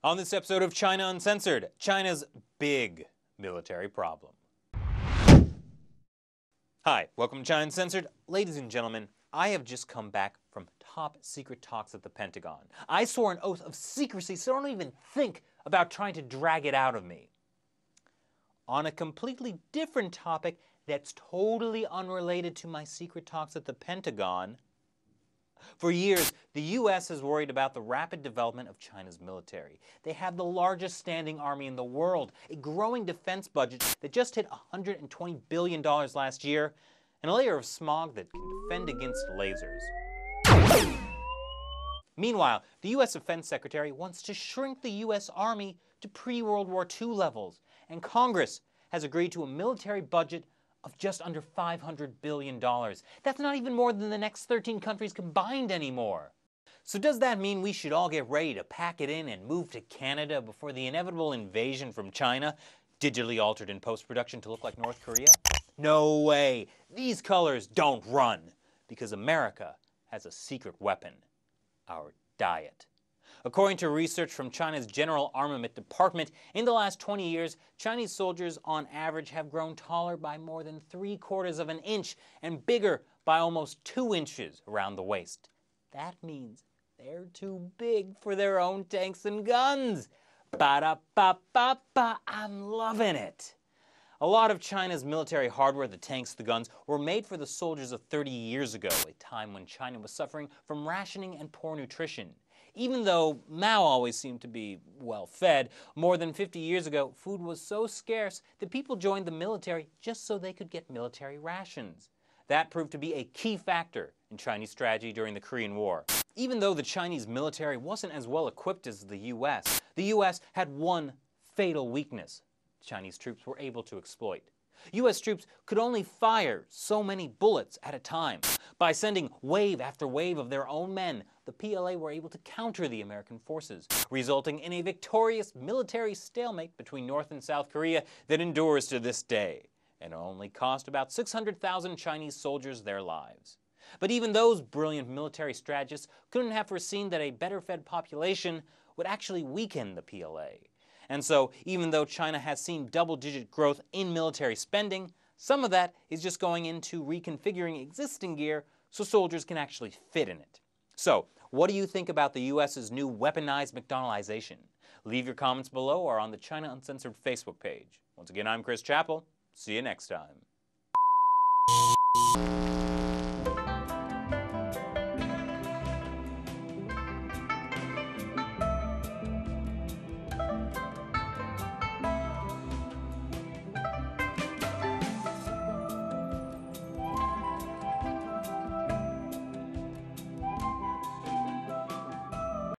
On this episode of China Uncensored, China's big military problem. Hi, welcome to China Uncensored. Ladies and gentlemen, I have just come back from top secret talks at the Pentagon. I swore an oath of secrecy, so don't even think about trying to drag it out of me. On a completely different topic that's totally unrelated to my secret talks at the Pentagon, for years, the U.S. has worried about the rapid development of China's military. They have the largest standing army in the world, a growing defense budget that just hit $120 billion last year, and a layer of smog that can defend against lasers. Meanwhile, the U.S. Defense Secretary wants to shrink the U.S. Army to pre-World War II levels, and Congress has agreed to a military budget of just under $500 billion. That's not even more than the next 13 countries combined anymore. So does that mean we should all get ready to pack it in and move to Canada before the inevitable invasion from China, digitally altered in post-production to look like North Korea? No way. These colors don't run, because America has a secret weapon: our diet. According to research from China's General Armament Department, in the last 20 years, Chinese soldiers on average have grown taller by more than 3/4 of an inch and bigger by almost 2 inches around the waist. That means they're too big for their own tanks and guns. Ba-da-ba-ba-ba, I'm loving it. A lot of China's military hardware, the tanks, the guns, were made for the soldiers of 30 years ago, a time when China was suffering from rationing and poor nutrition. Even though Mao always seemed to be well-fed, more than 50 years ago, food was so scarce that people joined the military just so they could get military rations. That proved to be a key factor in Chinese strategy during the Korean War. Even though the Chinese military wasn't as well equipped as the U.S. had one fatal weakness Chinese troops were able to exploit. U.S. troops could only fire so many bullets at a time. By sending wave after wave of their own men, the PLA were able to counter the American forces, resulting in a victorious military stalemate between North and South Korea that endures to this day, and only cost about 600,000 Chinese soldiers their lives. But even those brilliant military strategists couldn't have foreseen that a better-fed population would actually weaken the PLA. And so, even though China has seen double-digit growth in military spending, some of that is just going into reconfiguring existing gear so soldiers can actually fit in it. So, what do you think about the U.S.'s new weaponized McDonaldization? Leave your comments below or on the China Uncensored Facebook page. Once again, I'm Chris Chappell. See you next time.